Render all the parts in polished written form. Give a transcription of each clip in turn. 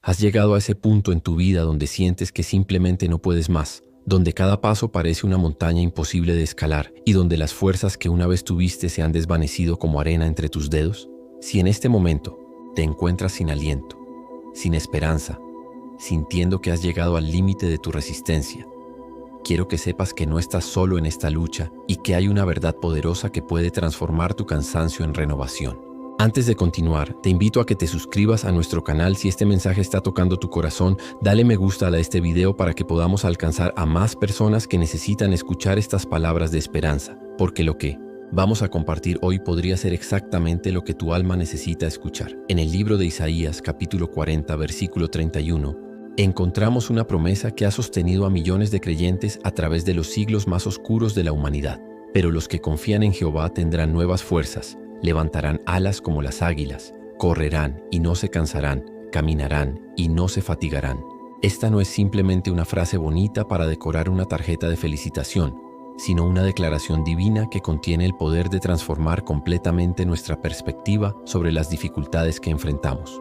Has llegado a ese punto en tu vida donde sientes que simplemente no puedes más, donde cada paso parece una montaña imposible de escalar y donde las fuerzas que una vez tuviste se han desvanecido como arena entre tus dedos. Si en este momento te encuentras sin aliento, sin esperanza, sintiendo que has llegado al límite de tu resistencia, quiero que sepas que no estás solo en esta lucha y que hay una verdad poderosa que puede transformar tu cansancio en renovación. Antes de continuar, te invito a que te suscribas a nuestro canal si este mensaje está tocando tu corazón. Dale me gusta a este video para que podamos alcanzar a más personas que necesitan escuchar estas palabras de esperanza, porque lo que vamos a compartir hoy podría ser exactamente lo que tu alma necesita escuchar. En el libro de Isaías, capítulo 40, versículo 31, encontramos una promesa que ha sostenido a millones de creyentes a través de los siglos más oscuros de la humanidad. Pero los que confían en Jehová tendrán nuevas fuerzas, levantarán alas como las águilas, correrán y no se cansarán, caminarán y no se fatigarán. Esta no es simplemente una frase bonita para decorar una tarjeta de felicitación, sino una declaración divina que contiene el poder de transformar completamente nuestra perspectiva sobre las dificultades que enfrentamos.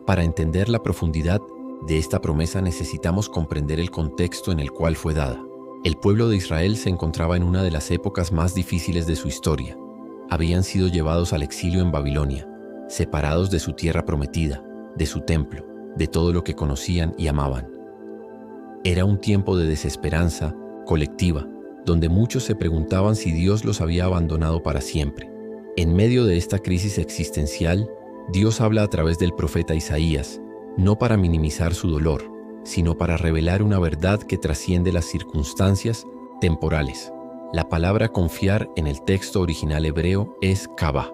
Para entender la profundidad de esta promesa necesitamos comprender el contexto en el cual fue dada. El pueblo de Israel se encontraba en una de las épocas más difíciles de su historia. Habían sido llevados al exilio en Babilonia, separados de su tierra prometida, de su templo, de todo lo que conocían y amaban. Era un tiempo de desesperanza colectiva, donde muchos se preguntaban si Dios los había abandonado para siempre. En medio de esta crisis existencial, Dios habla a través del profeta Isaías, no para minimizar su dolor, sino para revelar una verdad que trasciende las circunstancias temporales. La palabra confiar en el texto original hebreo es kavah,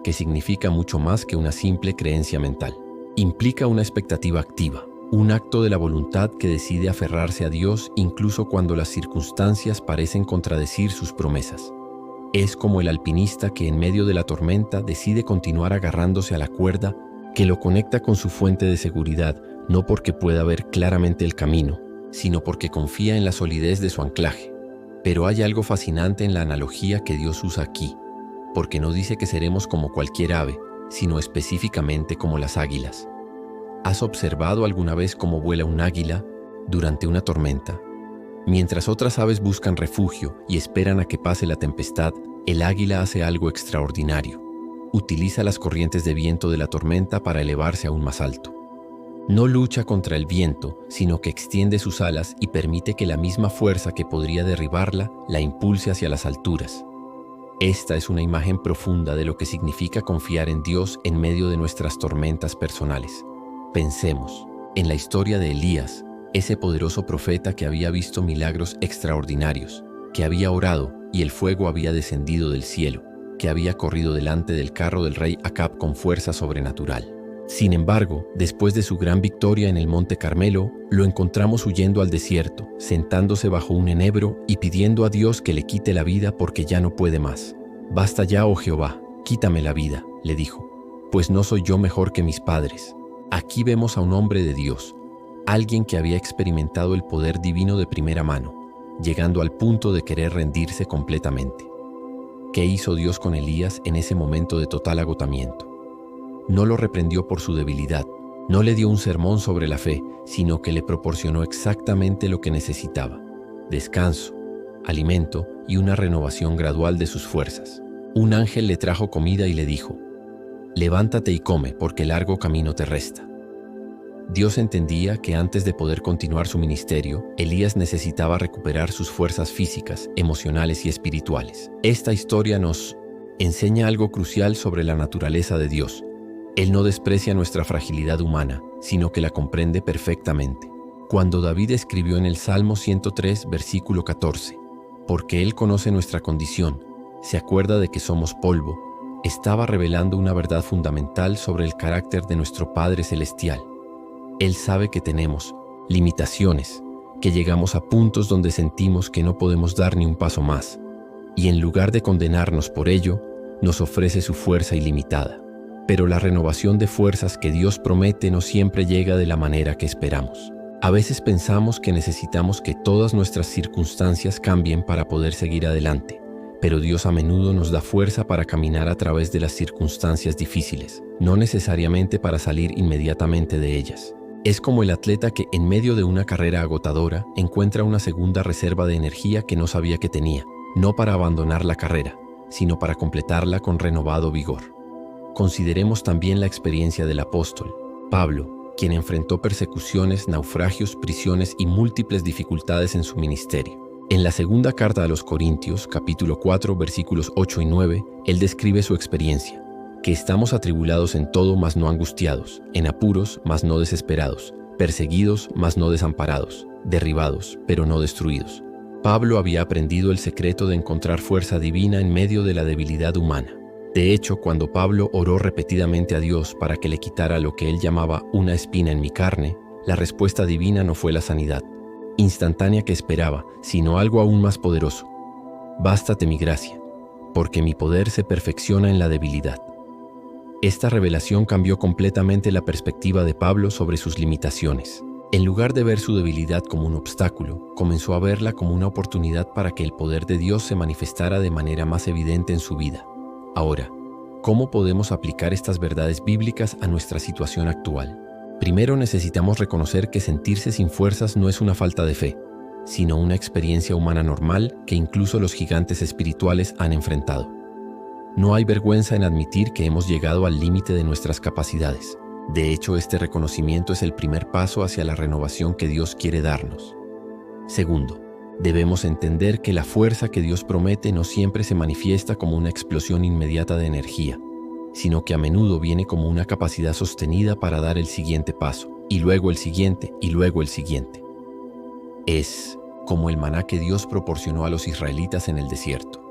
que significa mucho más que una simple creencia mental. Implica una expectativa activa, un acto de la voluntad que decide aferrarse a Dios incluso cuando las circunstancias parecen contradecir sus promesas. Es como el alpinista que en medio de la tormenta decide continuar agarrándose a la cuerda que lo conecta con su fuente de seguridad, no porque pueda ver claramente el camino, sino porque confía en la solidez de su anclaje. Pero hay algo fascinante en la analogía que Dios usa aquí, porque no dice que seremos como cualquier ave, sino específicamente como las águilas. ¿Has observado alguna vez cómo vuela un águila durante una tormenta? Mientras otras aves buscan refugio y esperan a que pase la tempestad, el águila hace algo extraordinario. Utiliza las corrientes de viento de la tormenta para elevarse aún más alto. No lucha contra el viento, sino que extiende sus alas y permite que la misma fuerza que podría derribarla la impulse hacia las alturas. Esta es una imagen profunda de lo que significa confiar en Dios en medio de nuestras tormentas personales. Pensemos en la historia de Elías, ese poderoso profeta que había visto milagros extraordinarios, que había orado y el fuego había descendido del cielo, que había corrido delante del carro del rey Acab con fuerza sobrenatural. Sin embargo, después de su gran victoria en el Monte Carmelo, lo encontramos huyendo al desierto, sentándose bajo un enebro y pidiendo a Dios que le quite la vida porque ya no puede más. «Basta ya, oh Jehová, quítame la vida», le dijo, «pues no soy yo mejor que mis padres». Aquí vemos a un hombre de Dios, alguien que había experimentado el poder divino de primera mano, llegando al punto de querer rendirse completamente. ¿Qué hizo Dios con Elías en ese momento de total agotamiento? No lo reprendió por su debilidad, no le dio un sermón sobre la fe, sino que le proporcionó exactamente lo que necesitaba: descanso, alimento y una renovación gradual de sus fuerzas. Un ángel le trajo comida y le dijo: «Levántate y come, porque largo camino te resta». Dios entendía que antes de poder continuar su ministerio, Elías necesitaba recuperar sus fuerzas físicas, emocionales y espirituales. Esta historia nos enseña algo crucial sobre la naturaleza de Dios. Él no desprecia nuestra fragilidad humana, sino que la comprende perfectamente. Cuando David escribió en el Salmo 103, versículo 14, «Porque Él conoce nuestra condición, se acuerda de que somos polvo», estaba revelando una verdad fundamental sobre el carácter de nuestro Padre Celestial. Él sabe que tenemos limitaciones, que llegamos a puntos donde sentimos que no podemos dar ni un paso más, y en lugar de condenarnos por ello, nos ofrece su fuerza ilimitada. Pero la renovación de fuerzas que Dios promete no siempre llega de la manera que esperamos. A veces pensamos que necesitamos que todas nuestras circunstancias cambien para poder seguir adelante, pero Dios a menudo nos da fuerza para caminar a través de las circunstancias difíciles, no necesariamente para salir inmediatamente de ellas. Es como el atleta que, en medio de una carrera agotadora, encuentra una segunda reserva de energía que no sabía que tenía, no para abandonar la carrera, sino para completarla con renovado vigor. Consideremos también la experiencia del apóstol, Pablo, quien enfrentó persecuciones, naufragios, prisiones y múltiples dificultades en su ministerio. En la segunda carta a los Corintios, capítulo 4, versículos 8 y 9, él describe su experiencia, que estamos atribulados en todo, mas no angustiados, en apuros, mas no desesperados, perseguidos, mas no desamparados, derribados, pero no destruidos. Pablo había aprendido el secreto de encontrar fuerza divina en medio de la debilidad humana. De hecho, cuando Pablo oró repetidamente a Dios para que le quitara lo que él llamaba una espina en mi carne, la respuesta divina no fue la sanidad instantánea que esperaba, sino algo aún más poderoso. Bástate mi gracia, porque mi poder se perfecciona en la debilidad. Esta revelación cambió completamente la perspectiva de Pablo sobre sus limitaciones. En lugar de ver su debilidad como un obstáculo, comenzó a verla como una oportunidad para que el poder de Dios se manifestara de manera más evidente en su vida. Ahora, ¿cómo podemos aplicar estas verdades bíblicas a nuestra situación actual? Primero necesitamos reconocer que sentirse sin fuerzas no es una falta de fe, sino una experiencia humana normal que incluso los gigantes espirituales han enfrentado. No hay vergüenza en admitir que hemos llegado al límite de nuestras capacidades. De hecho, este reconocimiento es el primer paso hacia la renovación que Dios quiere darnos. Segundo, debemos entender que la fuerza que Dios promete no siempre se manifiesta como una explosión inmediata de energía, sino que a menudo viene como una capacidad sostenida para dar el siguiente paso, y luego el siguiente, y luego el siguiente. Es como el maná que Dios proporcionó a los israelitas en el desierto.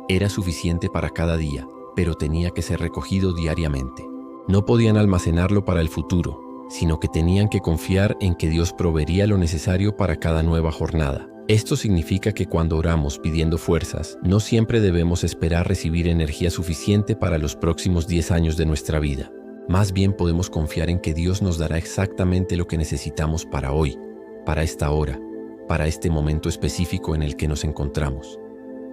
Era suficiente para cada día, pero tenía que ser recogido diariamente. No podían almacenarlo para el futuro, sino que tenían que confiar en que Dios proveería lo necesario para cada nueva jornada. Esto significa que cuando oramos pidiendo fuerzas, no siempre debemos esperar recibir energía suficiente para los próximos 10 años de nuestra vida. Más bien podemos confiar en que Dios nos dará exactamente lo que necesitamos para hoy, para esta hora, para este momento específico en el que nos encontramos.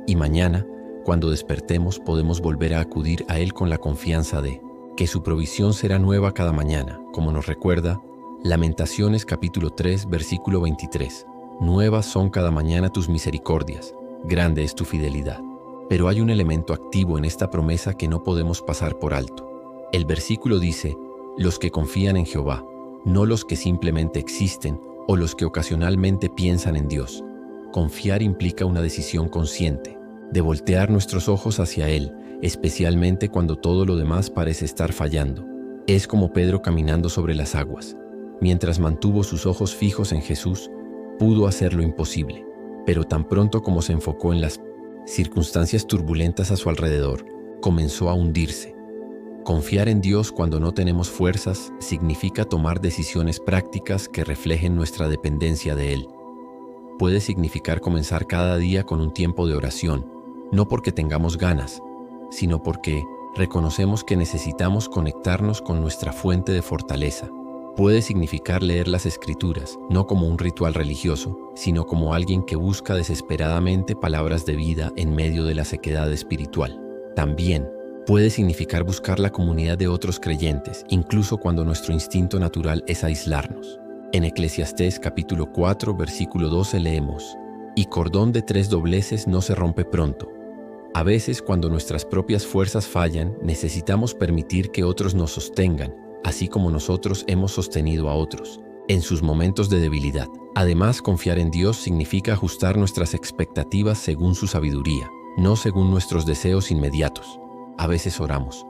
Y mañana, cuando despertemos, podemos volver a acudir a Él con la confianza de que su provisión será nueva cada mañana, como nos recuerda Lamentaciones capítulo 3, versículo 23. Nuevas son cada mañana tus misericordias, grande es tu fidelidad. Pero hay un elemento activo en esta promesa que no podemos pasar por alto. El versículo dice, los que confían en Jehová, no los que simplemente existen o los que ocasionalmente piensan en Dios. Confiar implica una decisión consciente, de voltear nuestros ojos hacia Él, especialmente cuando todo lo demás parece estar fallando. Es como Pedro caminando sobre las aguas. Mientras mantuvo sus ojos fijos en Jesús, pudo hacer lo imposible, pero tan pronto como se enfocó en las circunstancias turbulentas a su alrededor, comenzó a hundirse. Confiar en Dios cuando no tenemos fuerzas significa tomar decisiones prácticas que reflejen nuestra dependencia de Él. Puede significar comenzar cada día con un tiempo de oración, no porque tengamos ganas, sino porque reconocemos que necesitamos conectarnos con nuestra fuente de fortaleza. Puede significar leer las Escrituras, no como un ritual religioso, sino como alguien que busca desesperadamente palabras de vida en medio de la sequedad espiritual. También puede significar buscar la comunidad de otros creyentes, incluso cuando nuestro instinto natural es aislarnos. En Eclesiastés capítulo 4, versículo 12 leemos, «Y cordón de 3 dobleces no se rompe pronto». A veces, cuando nuestras propias fuerzas fallan, necesitamos permitir que otros nos sostengan, así como nosotros hemos sostenido a otros en sus momentos de debilidad. Además, confiar en Dios significa ajustar nuestras expectativas según su sabiduría, no según nuestros deseos inmediatos. A veces oramos,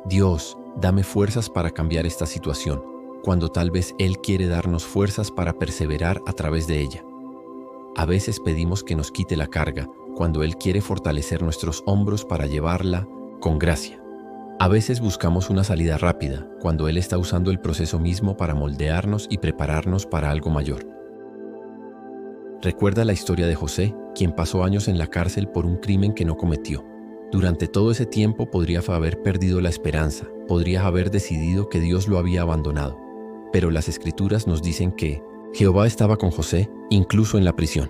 Dios, dame fuerzas para cambiar esta situación, cuando tal vez Él quiere darnos fuerzas para perseverar a través de ella. A veces pedimos que nos quite la carga, cuando Él quiere fortalecer nuestros hombros para llevarla con gracia. A veces buscamos una salida rápida, cuando Él está usando el proceso mismo para moldearnos y prepararnos para algo mayor. Recuerda la historia de José, quien pasó años en la cárcel por un crimen que no cometió. Durante todo ese tiempo podría haber perdido la esperanza, podría haber decidido que Dios lo había abandonado. Pero las Escrituras nos dicen que Jehová estaba con José, incluso en la prisión.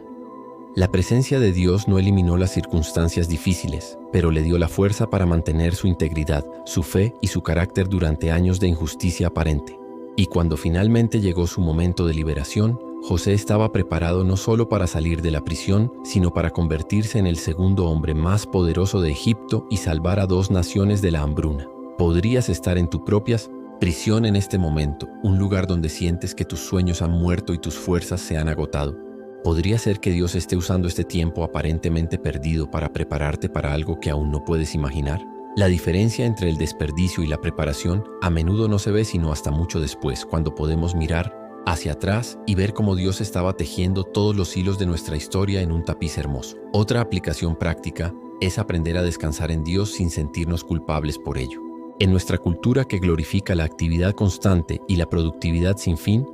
La presencia de Dios no eliminó las circunstancias difíciles, pero le dio la fuerza para mantener su integridad, su fe y su carácter durante años de injusticia aparente. Y cuando finalmente llegó su momento de liberación, José estaba preparado no solo para salir de la prisión, sino para convertirse en el segundo hombre más poderoso de Egipto y salvar a 2 naciones de la hambruna. Podrías estar en tu propia prisión en este momento, un lugar donde sientes que tus sueños han muerto y tus fuerzas se han agotado. Podría ser que Dios esté usando este tiempo aparentemente perdido para prepararte para algo que aún no puedes imaginar. La diferencia entre el desperdicio y la preparación a menudo no se ve sino hasta mucho después, cuando podemos mirar hacia atrás y ver cómo Dios estaba tejiendo todos los hilos de nuestra historia en un tapiz hermoso. Otra aplicación práctica es aprender a descansar en Dios sin sentirnos culpables por ello. En nuestra cultura que glorifica la actividad constante y la productividad sin fin,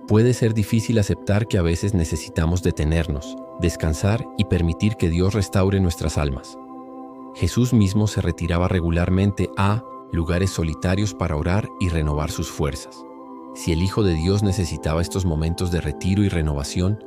puede ser difícil aceptar que a veces necesitamos detenernos, descansar y permitir que Dios restaure nuestras almas. Jesús mismo se retiraba regularmente a lugares solitarios para orar y renovar sus fuerzas. Si el Hijo de Dios necesitaba estos momentos de retiro y renovación,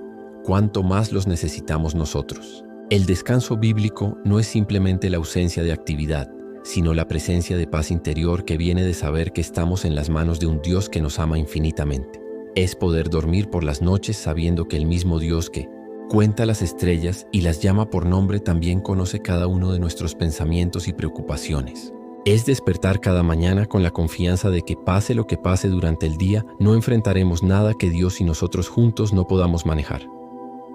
¿cuánto más los necesitamos nosotros? El descanso bíblico no es simplemente la ausencia de actividad, sino la presencia de paz interior que viene de saber que estamos en las manos de un Dios que nos ama infinitamente. Es poder dormir por las noches sabiendo que el mismo Dios que cuenta las estrellas y las llama por nombre también conoce cada uno de nuestros pensamientos y preocupaciones. Es despertar cada mañana con la confianza de que pase lo que pase durante el día, no enfrentaremos nada que Dios y nosotros juntos no podamos manejar.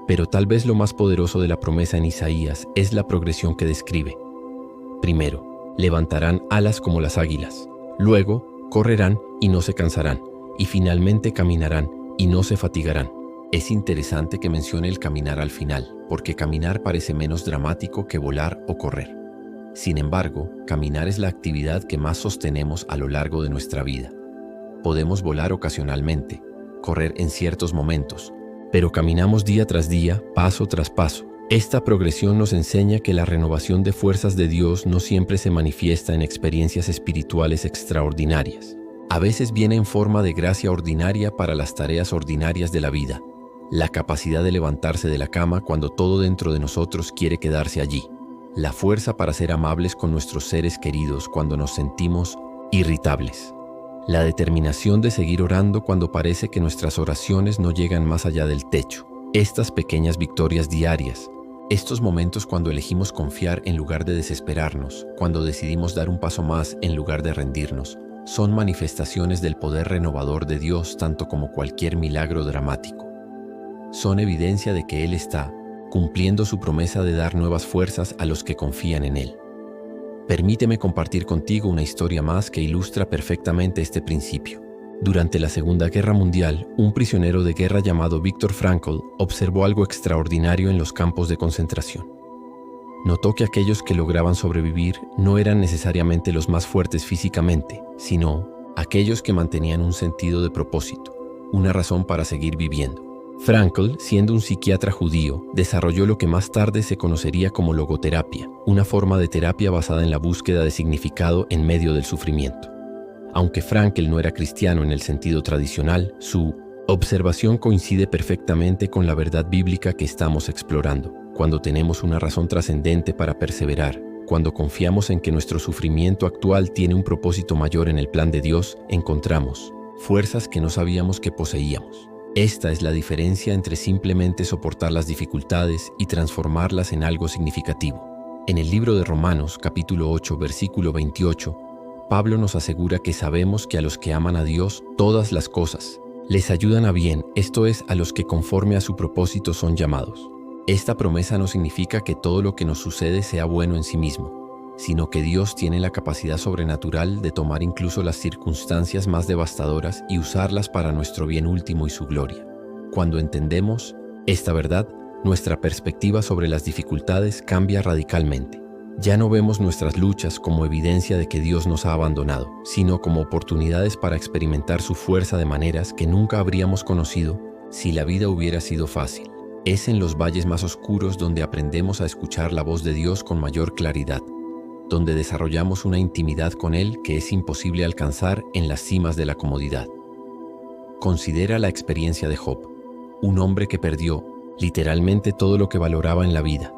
Pero tal vez lo más poderoso de la promesa en Isaías es la progresión que describe. Primero, levantarán alas como las águilas. Luego, correrán y no se cansarán. Y finalmente caminarán y no se fatigarán. Es interesante que mencione el caminar al final, porque caminar parece menos dramático que volar o correr. Sin embargo, caminar es la actividad que más sostenemos a lo largo de nuestra vida. Podemos volar ocasionalmente, correr en ciertos momentos, pero caminamos día tras día, paso tras paso. Esta progresión nos enseña que la renovación de fuerzas de Dios no siempre se manifiesta en experiencias espirituales extraordinarias. A veces viene en forma de gracia ordinaria para las tareas ordinarias de la vida, la capacidad de levantarse de la cama cuando todo dentro de nosotros quiere quedarse allí, la fuerza para ser amables con nuestros seres queridos cuando nos sentimos irritables, la determinación de seguir orando cuando parece que nuestras oraciones no llegan más allá del techo. Estas pequeñas victorias diarias, estos momentos cuando elegimos confiar en lugar de desesperarnos, cuando decidimos dar un paso más en lugar de rendirnos, son manifestaciones del poder renovador de Dios tanto como cualquier milagro dramático. Son evidencia de que Él está cumpliendo su promesa de dar nuevas fuerzas a los que confían en Él. Permíteme compartir contigo una historia más que ilustra perfectamente este principio. Durante la Segunda Guerra Mundial, un prisionero de guerra llamado Viktor Frankl observó algo extraordinario en los campos de concentración. Notó que aquellos que lograban sobrevivir no eran necesariamente los más fuertes físicamente, sino aquellos que mantenían un sentido de propósito, una razón para seguir viviendo. Frankl, siendo un psiquiatra judío, desarrolló lo que más tarde se conocería como logoterapia, una forma de terapia basada en la búsqueda de significado en medio del sufrimiento. Aunque Frankl no era cristiano en el sentido tradicional, su observación coincide perfectamente con la verdad bíblica que estamos explorando. Cuando tenemos una razón trascendente para perseverar, cuando confiamos en que nuestro sufrimiento actual tiene un propósito mayor en el plan de Dios, encontramos fuerzas que no sabíamos que poseíamos. Esta es la diferencia entre simplemente soportar las dificultades y transformarlas en algo significativo. En el libro de Romanos, capítulo 8, versículo 28, Pablo nos asegura que sabemos que a los que aman a Dios, todas las cosas les ayudan a bien, esto es, a los que conforme a su propósito son llamados. Esta promesa no significa que todo lo que nos sucede sea bueno en sí mismo, sino que Dios tiene la capacidad sobrenatural de tomar incluso las circunstancias más devastadoras y usarlas para nuestro bien último y su gloria. Cuando entendemos esta verdad, nuestra perspectiva sobre las dificultades cambia radicalmente. Ya no vemos nuestras luchas como evidencia de que Dios nos ha abandonado, sino como oportunidades para experimentar su fuerza de maneras que nunca habríamos conocido si la vida hubiera sido fácil. Es en los valles más oscuros donde aprendemos a escuchar la voz de Dios con mayor claridad, donde desarrollamos una intimidad con Él que es imposible alcanzar en las cimas de la comodidad. Considera la experiencia de Job, un hombre que perdió literalmente todo lo que valoraba en la vida: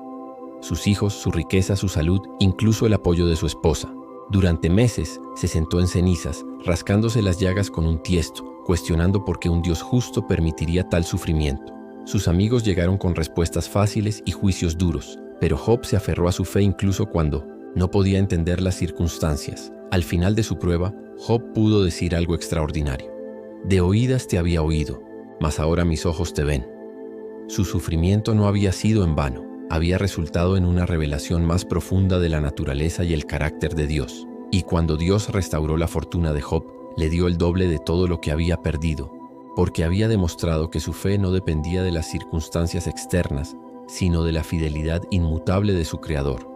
sus hijos, su riqueza, su salud, incluso el apoyo de su esposa. Durante meses se sentó en cenizas, rascándose las llagas con un tiesto, cuestionando por qué un Dios justo permitiría tal sufrimiento. Sus amigos llegaron con respuestas fáciles y juicios duros, pero Job se aferró a su fe incluso cuando no podía entender las circunstancias. Al final de su prueba, Job pudo decir algo extraordinario. De oídas te había oído, mas ahora mis ojos te ven. Su sufrimiento no había sido en vano, había resultado en una revelación más profunda de la naturaleza y el carácter de Dios. Y cuando Dios restauró la fortuna de Job, le dio el doble de todo lo que había perdido, porque había demostrado que su fe no dependía de las circunstancias externas, sino de la fidelidad inmutable de su Creador.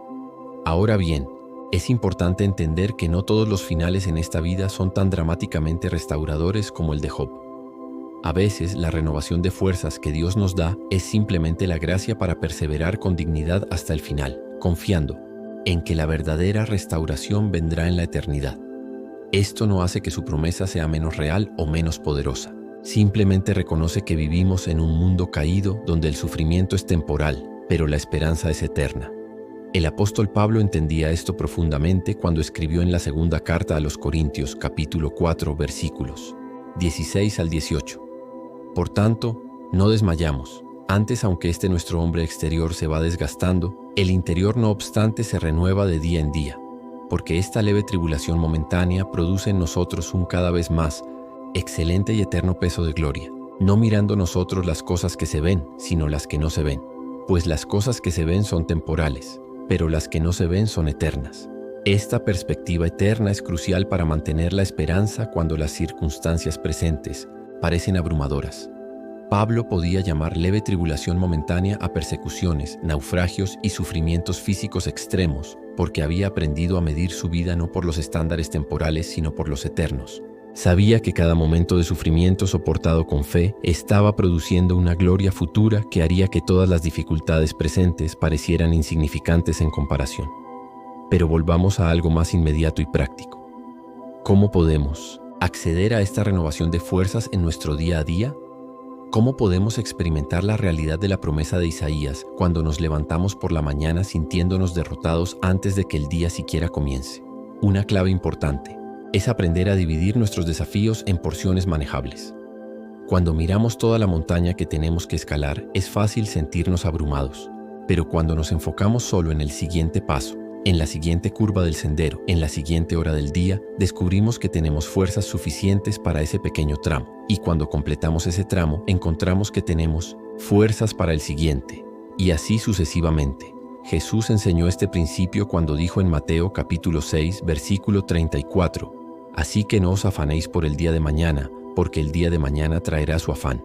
Ahora bien, es importante entender que no todos los finales en esta vida son tan dramáticamente restauradores como el de Job. A veces, la renovación de fuerzas que Dios nos da es simplemente la gracia para perseverar con dignidad hasta el final, confiando en que la verdadera restauración vendrá en la eternidad. Esto no hace que su promesa sea menos real o menos poderosa. Simplemente reconoce que vivimos en un mundo caído donde el sufrimiento es temporal, pero la esperanza es eterna. El apóstol Pablo entendía esto profundamente cuando escribió en la segunda carta a los Corintios, capítulo 4, versículos 16 al 18. Por tanto, no desmayamos. Antes, aunque nuestro hombre exterior se va desgastando, el interior no obstante se renueva de día en día, porque esta leve tribulación momentánea produce en nosotros un cada vez más excelente y eterno peso de gloria, no mirando nosotros las cosas que se ven, sino las que no se ven. Pues las cosas que se ven son temporales, pero las que no se ven son eternas. Esta perspectiva eterna es crucial para mantener la esperanza cuando las circunstancias presentes parecen abrumadoras. Pablo podía llamar leve tribulación momentánea a persecuciones, naufragios y sufrimientos físicos extremos, porque había aprendido a medir su vida no por los estándares temporales, sino por los eternos. Sabía que cada momento de sufrimiento soportado con fe estaba produciendo una gloria futura que haría que todas las dificultades presentes parecieran insignificantes en comparación. Pero volvamos a algo más inmediato y práctico. ¿Cómo podemos acceder a esta renovación de fuerzas en nuestro día a día? ¿Cómo podemos experimentar la realidad de la promesa de Isaías cuando nos levantamos por la mañana sintiéndonos derrotados antes de que el día siquiera comience? Una clave importante es aprender a dividir nuestros desafíos en porciones manejables. Cuando miramos toda la montaña que tenemos que escalar, es fácil sentirnos abrumados, pero cuando nos enfocamos solo en el siguiente paso, en la siguiente curva del sendero, en la siguiente hora del día, descubrimos que tenemos fuerzas suficientes para ese pequeño tramo. Y cuando completamos ese tramo, encontramos que tenemos fuerzas para el siguiente. Y así sucesivamente. Jesús enseñó este principio cuando dijo en Mateo capítulo 6, versículo 34, «Así que no os afanéis por el día de mañana, porque el día de mañana traerá su afán.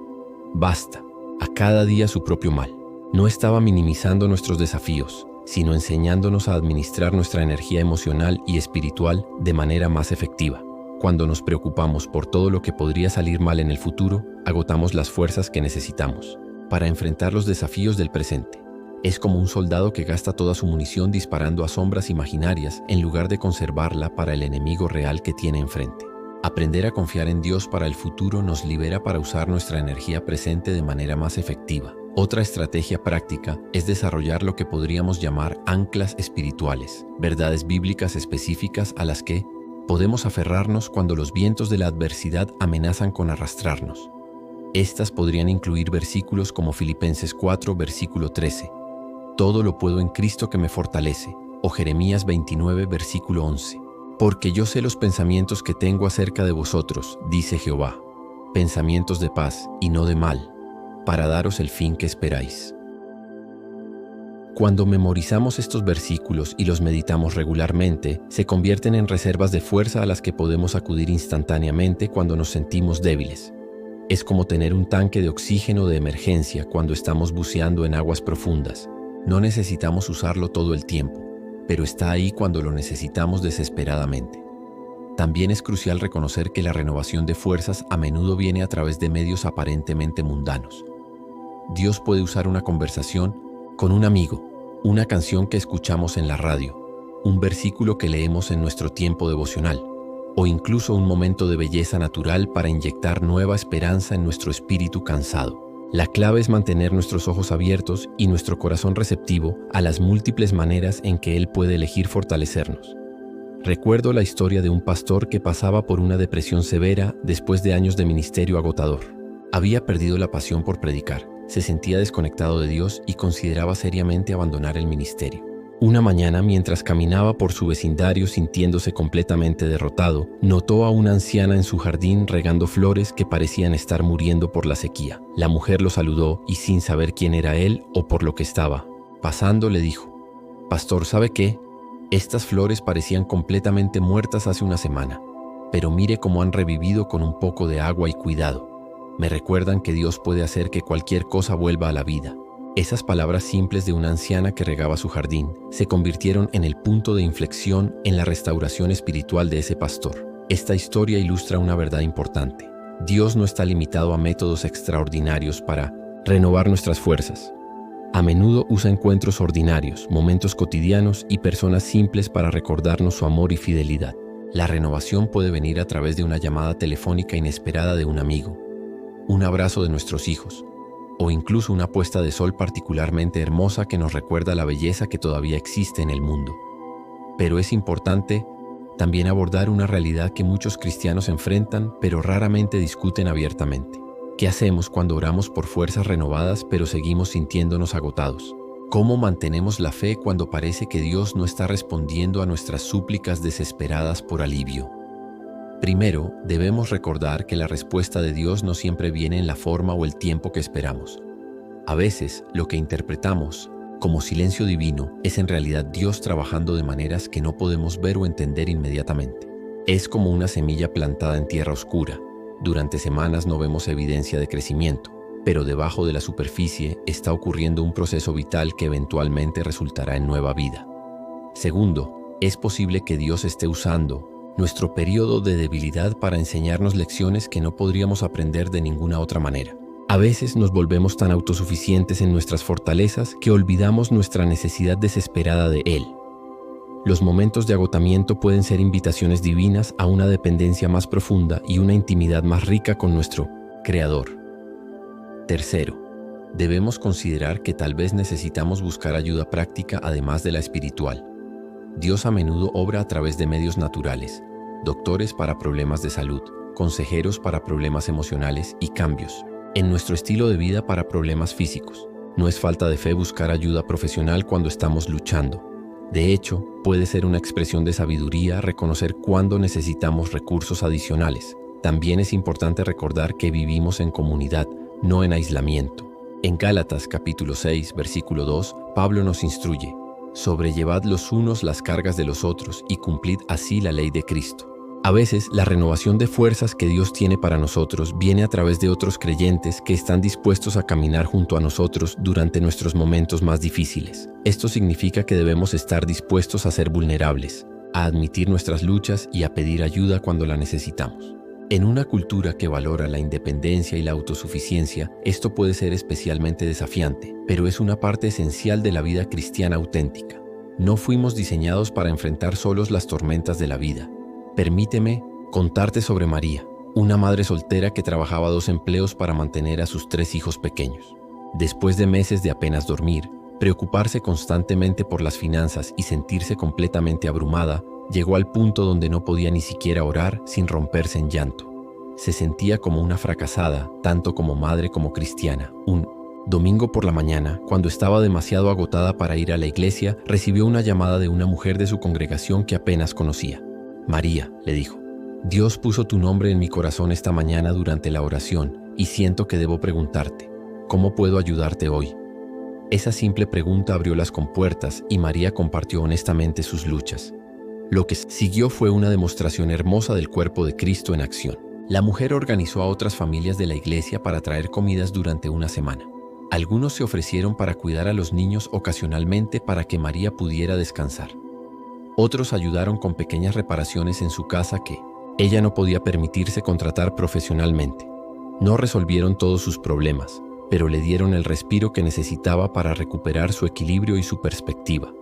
Basta, a cada día su propio mal». No estaba minimizando nuestros desafíos, sino enseñándonos a administrar nuestra energía emocional y espiritual de manera más efectiva. Cuando nos preocupamos por todo lo que podría salir mal en el futuro, agotamos las fuerzas que necesitamos para enfrentar los desafíos del presente. Es como un soldado que gasta toda su munición disparando a sombras imaginarias en lugar de conservarla para el enemigo real que tiene enfrente. Aprender a confiar en Dios para el futuro nos libera para usar nuestra energía presente de manera más efectiva. Otra estrategia práctica es desarrollar lo que podríamos llamar anclas espirituales, verdades bíblicas específicas a las que podemos aferrarnos cuando los vientos de la adversidad amenazan con arrastrarnos. Estas podrían incluir versículos como Filipenses 4, versículo 13, «Todo lo puedo en Cristo que me fortalece», o Jeremías 29, versículo 11, «Porque yo sé los pensamientos que tengo acerca de vosotros, dice Jehová, pensamientos de paz y no de mal, para daros el fin que esperáis». Cuando memorizamos estos versículos y los meditamos regularmente, se convierten en reservas de fuerza a las que podemos acudir instantáneamente cuando nos sentimos débiles. Es como tener un tanque de oxígeno de emergencia cuando estamos buceando en aguas profundas. No necesitamos usarlo todo el tiempo, pero está ahí cuando lo necesitamos desesperadamente. También es crucial reconocer que la renovación de fuerzas a menudo viene a través de medios aparentemente mundanos. Dios puede usar una conversación con un amigo, una canción que escuchamos en la radio, un versículo que leemos en nuestro tiempo devocional, o incluso un momento de belleza natural para inyectar nueva esperanza en nuestro espíritu cansado. La clave es mantener nuestros ojos abiertos y nuestro corazón receptivo a las múltiples maneras en que Él puede elegir fortalecernos. Recuerdo la historia de un pastor que pasaba por una depresión severa después de años de ministerio agotador. Había perdido la pasión por predicar, se sentía desconectado de Dios y consideraba seriamente abandonar el ministerio. Una mañana, mientras caminaba por su vecindario sintiéndose completamente derrotado, notó a una anciana en su jardín regando flores que parecían estar muriendo por la sequía. La mujer lo saludó y, sin saber quién era él o por lo que estaba pasando, le dijo: «Pastor, ¿sabe qué? Estas flores parecían completamente muertas hace una semana, pero mire cómo han revivido con un poco de agua y cuidado. Me recuerdan que Dios puede hacer que cualquier cosa vuelva a la vida». Esas palabras simples de una anciana que regaba su jardín se convirtieron en el punto de inflexión en la restauración espiritual de ese pastor. Esta historia ilustra una verdad importante. Dios no está limitado a métodos extraordinarios para renovar nuestras fuerzas. A menudo usa encuentros ordinarios, momentos cotidianos y personas simples para recordarnos su amor y fidelidad. La renovación puede venir a través de una llamada telefónica inesperada de un amigo, un abrazo de nuestros hijos, o incluso una puesta de sol particularmente hermosa que nos recuerda la belleza que todavía existe en el mundo. Pero es importante también abordar una realidad que muchos cristianos enfrentan, pero raramente discuten abiertamente. ¿Qué hacemos cuando oramos por fuerzas renovadas, pero seguimos sintiéndonos agotados? ¿Cómo mantenemos la fe cuando parece que Dios no está respondiendo a nuestras súplicas desesperadas por alivio? Primero, debemos recordar que la respuesta de Dios no siempre viene en la forma o el tiempo que esperamos. A veces, lo que interpretamos como silencio divino es en realidad Dios trabajando de maneras que no podemos ver o entender inmediatamente. Es como una semilla plantada en tierra oscura. Durante semanas no vemos evidencia de crecimiento, pero debajo de la superficie está ocurriendo un proceso vital que eventualmente resultará en nueva vida. Segundo, es posible que Dios esté usando nuestro periodo de debilidad para enseñarnos lecciones que no podríamos aprender de ninguna otra manera. A veces nos volvemos tan autosuficientes en nuestras fortalezas que olvidamos nuestra necesidad desesperada de Él. Los momentos de agotamiento pueden ser invitaciones divinas a una dependencia más profunda y una intimidad más rica con nuestro Creador. Tercero, debemos considerar que tal vez necesitamos buscar ayuda práctica además de la espiritual. Dios a menudo obra a través de medios naturales, doctores para problemas de salud, consejeros para problemas emocionales y cambios en nuestro estilo de vida para problemas físicos. No es falta de fe buscar ayuda profesional cuando estamos luchando. De hecho, puede ser una expresión de sabiduría reconocer cuándo necesitamos recursos adicionales. También es importante recordar que vivimos en comunidad, no en aislamiento. En Gálatas capítulo 6, versículo 2, Pablo nos instruye: «Sobrellevad los unos las cargas de los otros y cumplid así la ley de Cristo». A veces, la renovación de fuerzas que Dios tiene para nosotros viene a través de otros creyentes que están dispuestos a caminar junto a nosotros durante nuestros momentos más difíciles. Esto significa que debemos estar dispuestos a ser vulnerables, a admitir nuestras luchas y a pedir ayuda cuando la necesitamos. En una cultura que valora la independencia y la autosuficiencia, esto puede ser especialmente desafiante, pero es una parte esencial de la vida cristiana auténtica. No fuimos diseñados para enfrentar solos las tormentas de la vida. Permíteme contarte sobre María, una madre soltera que trabajaba 2 empleos para mantener a sus 3 hijos pequeños. Después de meses de apenas dormir, preocuparse constantemente por las finanzas y sentirse completamente abrumada, llegó al punto donde no podía ni siquiera orar sin romperse en llanto. Se sentía como una fracasada, tanto como madre como cristiana. Un domingo por la mañana, cuando estaba demasiado agotada para ir a la iglesia, recibió una llamada de una mujer de su congregación que apenas conocía. «María», le dijo, «Dios puso tu nombre en mi corazón esta mañana durante la oración y siento que debo preguntarte, ¿cómo puedo ayudarte hoy?». Esa simple pregunta abrió las compuertas y María compartió honestamente sus luchas. Lo que siguió fue una demostración hermosa del cuerpo de Cristo en acción. La mujer organizó a otras familias de la iglesia para traer comidas durante una semana. Algunos se ofrecieron para cuidar a los niños ocasionalmente para que María pudiera descansar. Otros ayudaron con pequeñas reparaciones en su casa que ella no podía permitirse contratar profesionalmente. No resolvieron todos sus problemas, pero le dieron el respiro que necesitaba para recuperar su equilibrio y su perspectiva.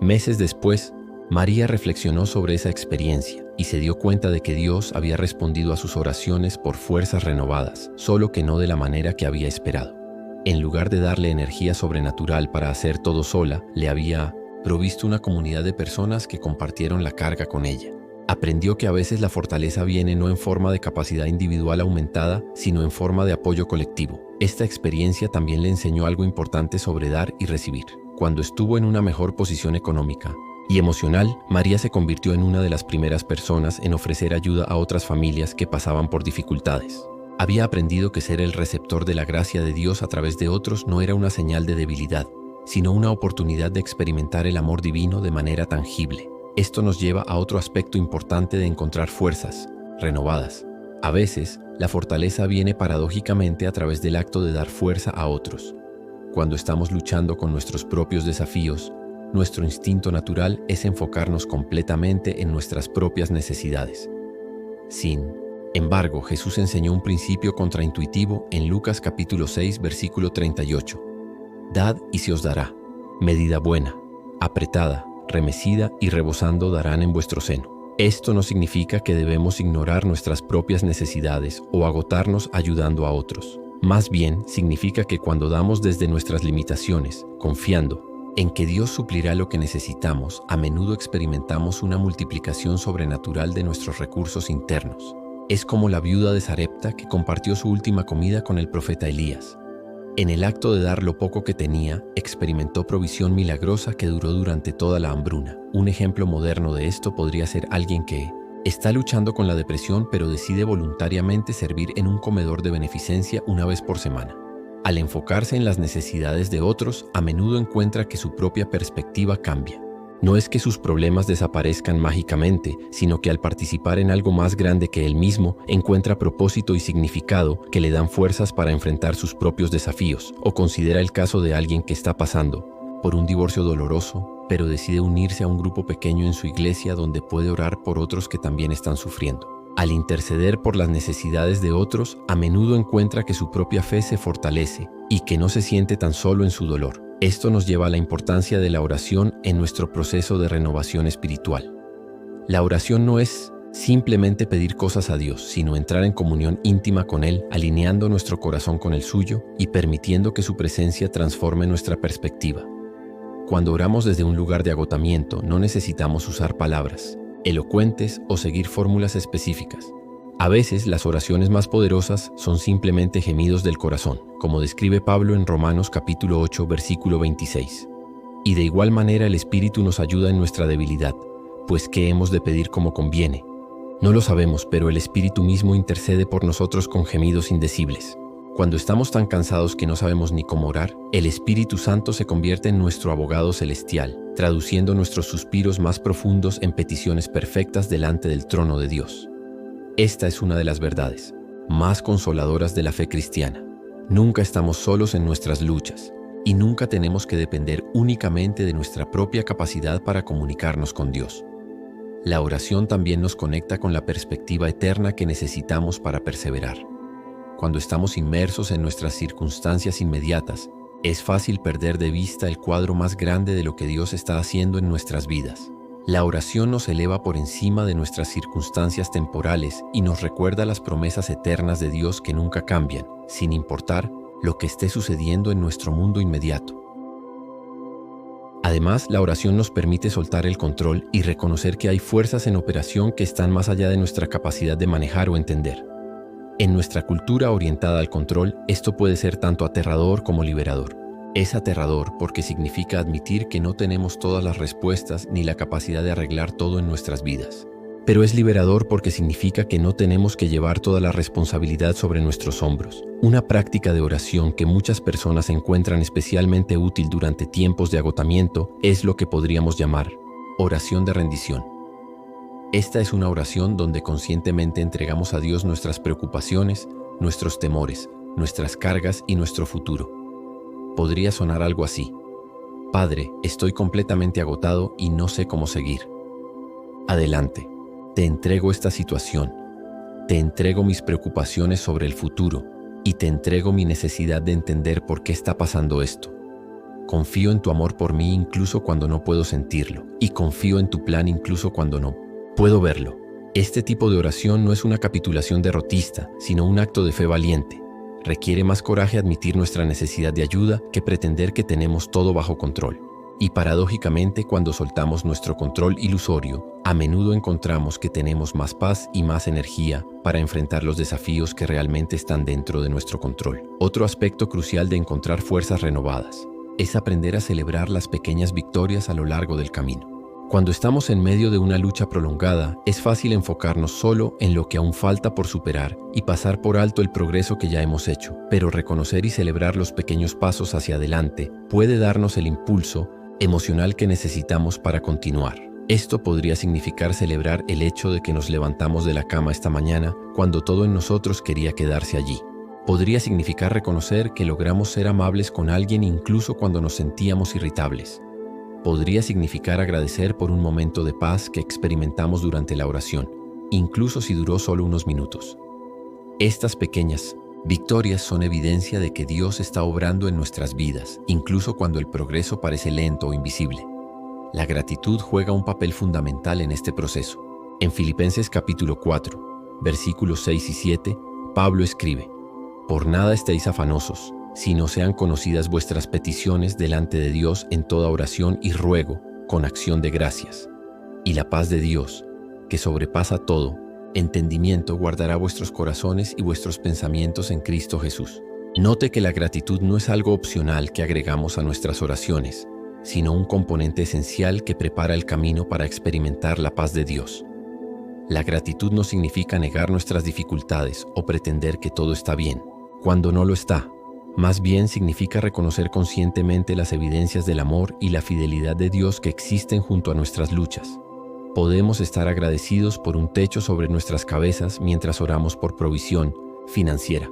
Meses después, María reflexionó sobre esa experiencia y se dio cuenta de que Dios había respondido a sus oraciones por fuerzas renovadas, solo que no de la manera que había esperado. En lugar de darle energía sobrenatural para hacer todo sola, le había provisto una comunidad de personas que compartieron la carga con ella. Aprendió que a veces la fortaleza viene no en forma de capacidad individual aumentada, sino en forma de apoyo colectivo. Esta experiencia también le enseñó algo importante sobre dar y recibir. Cuando estuvo en una mejor posición económica y emocional, María se convirtió en una de las primeras personas en ofrecer ayuda a otras familias que pasaban por dificultades. Había aprendido que ser el receptor de la gracia de Dios a través de otros no era una señal de debilidad, sino una oportunidad de experimentar el amor divino de manera tangible. Esto nos lleva a otro aspecto importante de encontrar fuerzas renovadas. A veces, la fortaleza viene paradójicamente a través del acto de dar fuerza a otros. Cuando estamos luchando con nuestros propios desafíos, nuestro instinto natural es enfocarnos completamente en nuestras propias necesidades. Sin embargo, Jesús enseñó un principio contraintuitivo en Lucas capítulo 6, versículo 38. Dad y se os dará, medida buena, apretada, remecida y rebosando darán en vuestro seno. Esto no significa que debemos ignorar nuestras propias necesidades o agotarnos ayudando a otros. Más bien, significa que cuando damos desde nuestras limitaciones, confiando en que Dios suplirá lo que necesitamos, a menudo experimentamos una multiplicación sobrenatural de nuestros recursos internos. Es como la viuda de Sarepta que compartió su última comida con el profeta Elías. En el acto de dar lo poco que tenía, experimentó provisión milagrosa que duró durante toda la hambruna. Un ejemplo moderno de esto podría ser alguien que está luchando con la depresión pero decide voluntariamente servir en un comedor de beneficencia una vez por semana. Al enfocarse en las necesidades de otros, a menudo encuentra que su propia perspectiva cambia. No es que sus problemas desaparezcan mágicamente, sino que al participar en algo más grande que él mismo, encuentra propósito y significado que le dan fuerzas para enfrentar sus propios desafíos. O considera el caso de alguien que está pasando por un divorcio doloroso, pero decide unirse a un grupo pequeño en su iglesia donde puede orar por otros que también están sufriendo. Al interceder por las necesidades de otros, a menudo encuentra que su propia fe se fortalece y que no se siente tan solo en su dolor. Esto nos lleva a la importancia de la oración en nuestro proceso de renovación espiritual. La oración no es simplemente pedir cosas a Dios, sino entrar en comunión íntima con Él, alineando nuestro corazón con el suyo y permitiendo que su presencia transforme nuestra perspectiva. Cuando oramos desde un lugar de agotamiento, no necesitamos usar palabras elocuentes o seguir fórmulas específicas. A veces las oraciones más poderosas son simplemente gemidos del corazón, como describe Pablo en Romanos capítulo 8, versículo 26. Y de igual manera el Espíritu nos ayuda en nuestra debilidad, pues ¿qué hemos de pedir como conviene? No lo sabemos, pero el Espíritu mismo intercede por nosotros con gemidos indecibles. Cuando estamos tan cansados que no sabemos ni cómo orar, el Espíritu Santo se convierte en nuestro abogado celestial, traduciendo nuestros suspiros más profundos en peticiones perfectas delante del trono de Dios. Esta es una de las verdades más consoladoras de la fe cristiana. Nunca estamos solos en nuestras luchas y nunca tenemos que depender únicamente de nuestra propia capacidad para comunicarnos con Dios. La oración también nos conecta con la perspectiva eterna que necesitamos para perseverar. Cuando estamos inmersos en nuestras circunstancias inmediatas, es fácil perder de vista el cuadro más grande de lo que Dios está haciendo en nuestras vidas. La oración nos eleva por encima de nuestras circunstancias temporales y nos recuerda las promesas eternas de Dios que nunca cambian, sin importar lo que esté sucediendo en nuestro mundo inmediato. Además, la oración nos permite soltar el control y reconocer que hay fuerzas en operación que están más allá de nuestra capacidad de manejar o entender. En nuestra cultura orientada al control, esto puede ser tanto aterrador como liberador. Es aterrador porque significa admitir que no tenemos todas las respuestas ni la capacidad de arreglar todo en nuestras vidas. Pero es liberador porque significa que no tenemos que llevar toda la responsabilidad sobre nuestros hombros. Una práctica de oración que muchas personas encuentran especialmente útil durante tiempos de agotamiento es lo que podríamos llamar oración de rendición. Esta es una oración donde conscientemente entregamos a Dios nuestras preocupaciones, nuestros temores, nuestras cargas y nuestro futuro. Podría sonar algo así: Padre, estoy completamente agotado y no sé cómo seguir. Adelante, te entrego esta situación, te entrego mis preocupaciones sobre el futuro y te entrego mi necesidad de entender por qué está pasando esto. Confío en tu amor por mí incluso cuando no puedo sentirlo, y confío en tu plan incluso cuando no puedo verlo. Este tipo de oración no es una capitulación derrotista, sino un acto de fe valiente. Requiere más coraje admitir nuestra necesidad de ayuda que pretender que tenemos todo bajo control. Y paradójicamente, cuando soltamos nuestro control ilusorio, a menudo encontramos que tenemos más paz y más energía para enfrentar los desafíos que realmente están dentro de nuestro control. Otro aspecto crucial de encontrar fuerzas renovadas es aprender a celebrar las pequeñas victorias a lo largo del camino. Cuando estamos en medio de una lucha prolongada, es fácil enfocarnos solo en lo que aún falta por superar y pasar por alto el progreso que ya hemos hecho, pero reconocer y celebrar los pequeños pasos hacia adelante puede darnos el impulso emocional que necesitamos para continuar. Esto podría significar celebrar el hecho de que nos levantamos de la cama esta mañana cuando todo en nosotros quería quedarse allí. Podría significar reconocer que logramos ser amables con alguien incluso cuando nos sentíamos irritables. Podría significar agradecer por un momento de paz que experimentamos durante la oración, incluso si duró solo unos minutos. Estas pequeñas victorias son evidencia de que Dios está obrando en nuestras vidas, incluso cuando el progreso parece lento o invisible. La gratitud juega un papel fundamental en este proceso. En Filipenses capítulo 4, versículos 6 y 7, Pablo escribe: «Por nada estéis afanosos, sino sean conocidas vuestras peticiones delante de Dios en toda oración y ruego, con acción de gracias. Y la paz de Dios, que sobrepasa todo entendimiento, guardará vuestros corazones y vuestros pensamientos en Cristo Jesús». Note que la gratitud no es algo opcional que agregamos a nuestras oraciones, sino un componente esencial que prepara el camino para experimentar la paz de Dios. La gratitud no significa negar nuestras dificultades o pretender que todo está bien, cuando no lo está. Más bien significa reconocer conscientemente las evidencias del amor y la fidelidad de Dios que existen junto a nuestras luchas. Podemos estar agradecidos por un techo sobre nuestras cabezas mientras oramos por provisión financiera.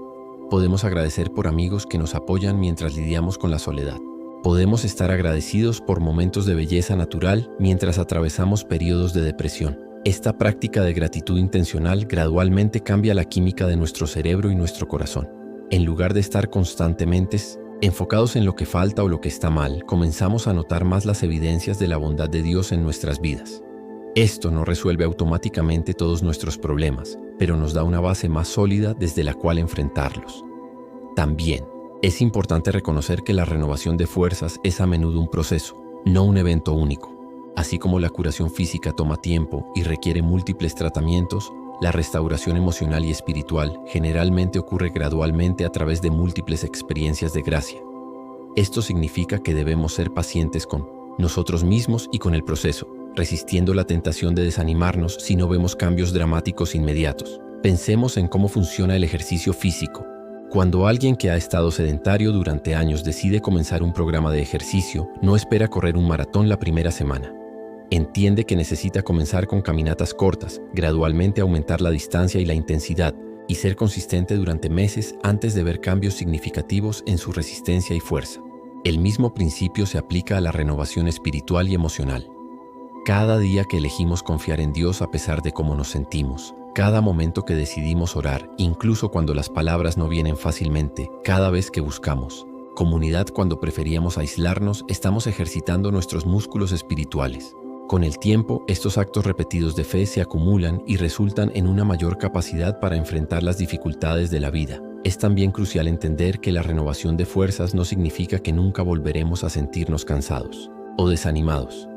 Podemos agradecer por amigos que nos apoyan mientras lidiamos con la soledad. Podemos estar agradecidos por momentos de belleza natural mientras atravesamos periodos de depresión. Esta práctica de gratitud intencional gradualmente cambia la química de nuestro cerebro y nuestro corazón. En lugar de estar constantemente enfocados en lo que falta o lo que está mal, comenzamos a notar más las evidencias de la bondad de Dios en nuestras vidas. Esto no resuelve automáticamente todos nuestros problemas, pero nos da una base más sólida desde la cual enfrentarlos. También es importante reconocer que la renovación de fuerzas es a menudo un proceso, no un evento único. Así como la curación física toma tiempo y requiere múltiples tratamientos, la restauración emocional y espiritual generalmente ocurre gradualmente a través de múltiples experiencias de gracia. Esto significa que debemos ser pacientes con nosotros mismos y con el proceso, resistiendo la tentación de desanimarnos si no vemos cambios dramáticos inmediatos. Pensemos en cómo funciona el ejercicio físico. Cuando alguien que ha estado sedentario durante años decide comenzar un programa de ejercicio, no espera correr un maratón la primera semana. Entiende que necesita comenzar con caminatas cortas, gradualmente aumentar la distancia y la intensidad, y ser consistente durante meses antes de ver cambios significativos en su resistencia y fuerza. El mismo principio se aplica a la renovación espiritual y emocional. Cada día que elegimos confiar en Dios a pesar de cómo nos sentimos, cada momento que decidimos orar, incluso cuando las palabras no vienen fácilmente, cada vez que buscamos comunidad cuando preferíamos aislarnos, estamos ejercitando nuestros músculos espirituales. Con el tiempo, estos actos repetidos de fe se acumulan y resultan en una mayor capacidad para enfrentar las dificultades de la vida. Es también crucial entender que la renovación de fuerzas no significa que nunca volveremos a sentirnos cansados o desanimados.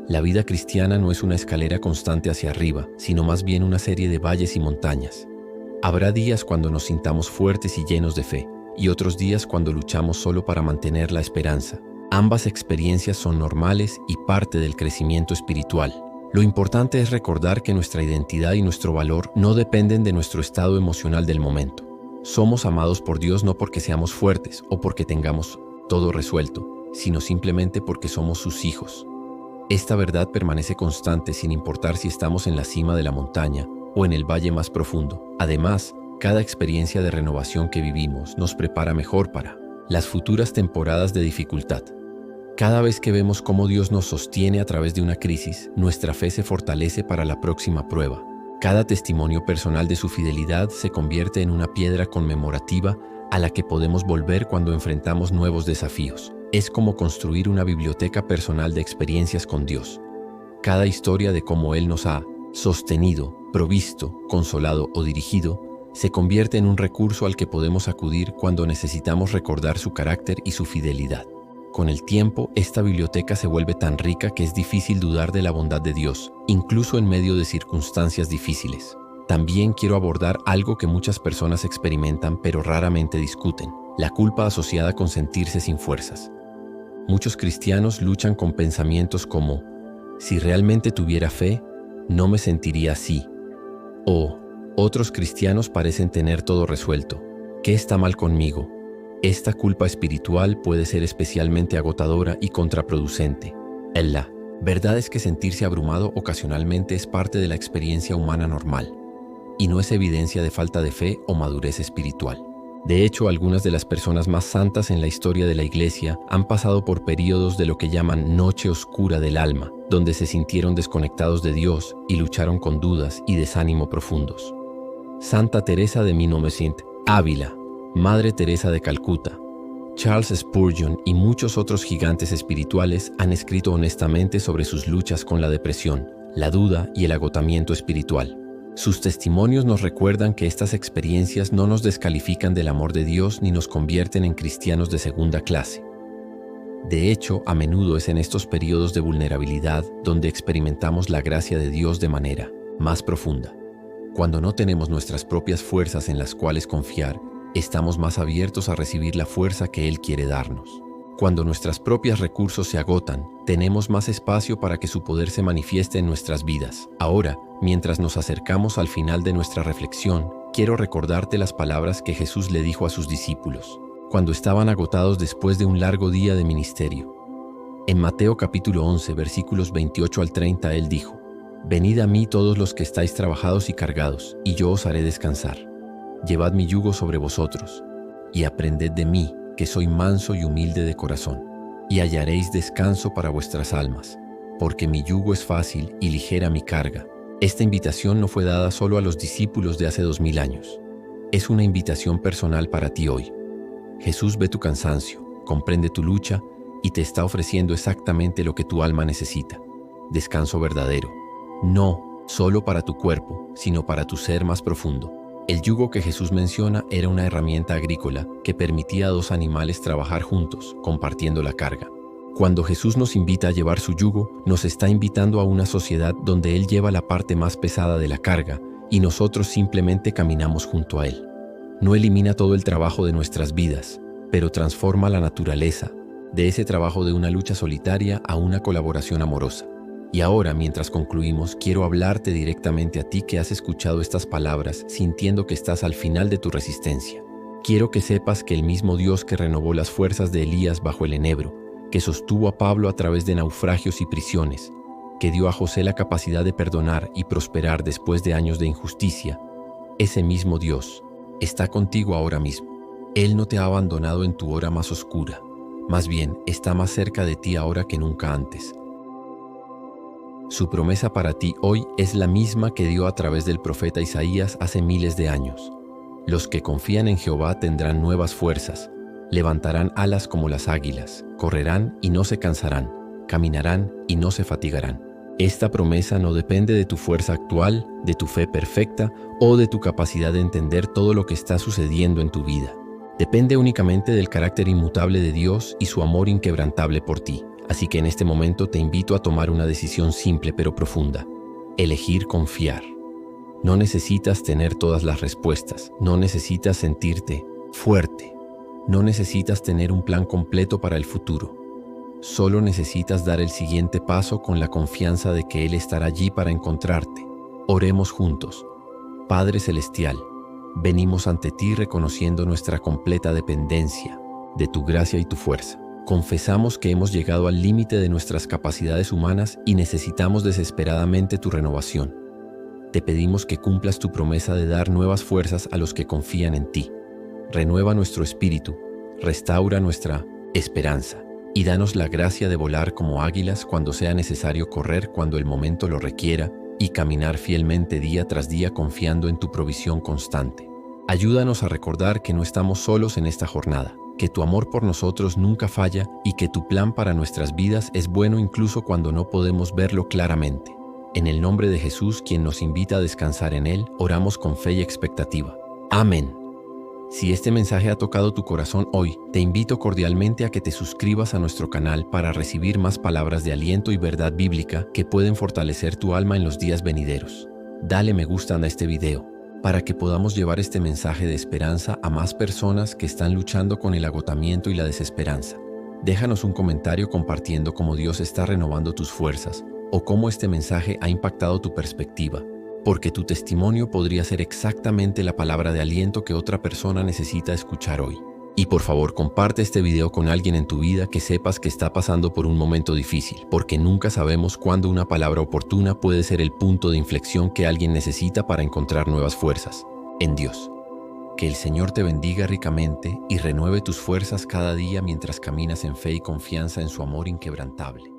La vida cristiana no es una escalera constante hacia arriba, sino más bien una serie de valles y montañas. Habrá días cuando nos sintamos fuertes y llenos de fe, y otros días cuando luchamos solo para mantener la esperanza. Ambas experiencias son normales y parte del crecimiento espiritual. Lo importante es recordar que nuestra identidad y nuestro valor no dependen de nuestro estado emocional del momento. Somos amados por Dios no porque seamos fuertes o porque tengamos todo resuelto, sino simplemente porque somos sus hijos. Esta verdad permanece constante sin importar si estamos en la cima de la montaña o en el valle más profundo. Además, cada experiencia de renovación que vivimos nos prepara mejor para las futuras temporadas de dificultad. Cada vez que vemos cómo Dios nos sostiene a través de una crisis, nuestra fe se fortalece para la próxima prueba. Cada testimonio personal de su fidelidad se convierte en una piedra conmemorativa a la que podemos volver cuando enfrentamos nuevos desafíos. Es como construir una biblioteca personal de experiencias con Dios. Cada historia de cómo Él nos ha sostenido, provisto, consolado o dirigido se convierte en un recurso al que podemos acudir cuando necesitamos recordar su carácter y su fidelidad. Con el tiempo, esta biblioteca se vuelve tan rica que es difícil dudar de la bondad de Dios, incluso en medio de circunstancias difíciles. También quiero abordar algo que muchas personas experimentan pero raramente discuten: la culpa asociada con sentirse sin fuerzas. Muchos cristianos luchan con pensamientos como: si realmente tuviera fe, no me sentiría así. O otros cristianos parecen tener todo resuelto. ¿Qué está mal conmigo? Esta culpa espiritual puede ser especialmente agotadora y contraproducente. La verdad es que sentirse abrumado ocasionalmente es parte de la experiencia humana normal, y no es evidencia de falta de fe o madurez espiritual. De hecho, algunas de las personas más santas en la historia de la Iglesia han pasado por períodos de lo que llaman noche oscura del alma, donde se sintieron desconectados de Dios y lucharon con dudas y desánimo profundos. Santa Teresa de Minomesint, Ávila, Madre Teresa de Calcuta, Charles Spurgeon y muchos otros gigantes espirituales han escrito honestamente sobre sus luchas con la depresión, la duda y el agotamiento espiritual. Sus testimonios nos recuerdan que estas experiencias no nos descalifican del amor de Dios ni nos convierten en cristianos de segunda clase. De hecho, a menudo es en estos periodos de vulnerabilidad donde experimentamos la gracia de Dios de manera más profunda. Cuando no tenemos nuestras propias fuerzas en las cuales confiar, estamos más abiertos a recibir la fuerza que Él quiere darnos. Cuando nuestros propios recursos se agotan, tenemos más espacio para que su poder se manifieste en nuestras vidas. Ahora, mientras nos acercamos al final de nuestra reflexión, quiero recordarte las palabras que Jesús le dijo a sus discípulos, cuando estaban agotados después de un largo día de ministerio. En Mateo capítulo 11, versículos 28 al 30, Él dijo: «Venid a mí todos los que estáis trabajados y cargados, y yo os haré descansar. Llevad mi yugo sobre vosotros, y aprended de mí, que soy manso y humilde de corazón, y hallaréis descanso para vuestras almas, porque mi yugo es fácil y ligera mi carga». Esta invitación no fue dada solo a los discípulos de hace 2000 años. Es una invitación personal para ti hoy. Jesús ve tu cansancio, comprende tu lucha y te está ofreciendo exactamente lo que tu alma necesita: descanso verdadero. No solo para tu cuerpo, sino para tu ser más profundo. El yugo que Jesús menciona era una herramienta agrícola que permitía a dos animales trabajar juntos, compartiendo la carga. Cuando Jesús nos invita a llevar su yugo, nos está invitando a una sociedad donde Él lleva la parte más pesada de la carga y nosotros simplemente caminamos junto a Él. No elimina todo el trabajo de nuestras vidas, pero transforma la naturaleza de ese trabajo de una lucha solitaria a una colaboración amorosa. Y ahora, mientras concluimos, quiero hablarte directamente a ti que has escuchado estas palabras sintiendo que estás al final de tu resistencia. Quiero que sepas que el mismo Dios que renovó las fuerzas de Elías bajo el enebro, que sostuvo a Pablo a través de naufragios y prisiones, que dio a José la capacidad de perdonar y prosperar después de años de injusticia, ese mismo Dios está contigo ahora mismo. Él no te ha abandonado en tu hora más oscura, más bien está más cerca de ti ahora que nunca antes. Su promesa para ti hoy es la misma que dio a través del profeta Isaías hace miles de años. Los que confían en Jehová tendrán nuevas fuerzas, levantarán alas como las águilas, correrán y no se cansarán, caminarán y no se fatigarán. Esta promesa no depende de tu fuerza actual, de tu fe perfecta o de tu capacidad de entender todo lo que está sucediendo en tu vida. Depende únicamente del carácter inmutable de Dios y su amor inquebrantable por ti. Así que en este momento te invito a tomar una decisión simple pero profunda: elegir confiar. No necesitas tener todas las respuestas, no necesitas sentirte fuerte, no necesitas tener un plan completo para el futuro. Solo necesitas dar el siguiente paso con la confianza de que Él estará allí para encontrarte. Oremos juntos. Padre Celestial, venimos ante ti reconociendo nuestra completa dependencia de tu gracia y tu fuerza. Confesamos que hemos llegado al límite de nuestras capacidades humanas y necesitamos desesperadamente tu renovación. Te pedimos que cumplas tu promesa de dar nuevas fuerzas a los que confían en ti. Renueva nuestro espíritu, restaura nuestra esperanza y danos la gracia de volar como águilas cuando sea necesario correr cuando el momento lo requiera y caminar fielmente día tras día confiando en tu provisión constante. Ayúdanos a recordar que no estamos solos en esta jornada, que tu amor por nosotros nunca falla y que tu plan para nuestras vidas es bueno incluso cuando no podemos verlo claramente. En el nombre de Jesús, quien nos invita a descansar en Él, oramos con fe y expectativa. Amén. Si este mensaje ha tocado tu corazón hoy, te invito cordialmente a que te suscribas a nuestro canal para recibir más palabras de aliento y verdad bíblica que pueden fortalecer tu alma en los días venideros. Dale me gusta a este video para que podamos llevar este mensaje de esperanza a más personas que están luchando con el agotamiento y la desesperanza. Déjanos un comentario compartiendo cómo Dios está renovando tus fuerzas o cómo este mensaje ha impactado tu perspectiva, porque tu testimonio podría ser exactamente la palabra de aliento que otra persona necesita escuchar hoy. Y por favor, comparte este video con alguien en tu vida que sepas que está pasando por un momento difícil, porque nunca sabemos cuándo una palabra oportuna puede ser el punto de inflexión que alguien necesita para encontrar nuevas fuerzas en Dios. Que el Señor te bendiga ricamente y renueve tus fuerzas cada día mientras caminas en fe y confianza en su amor inquebrantable.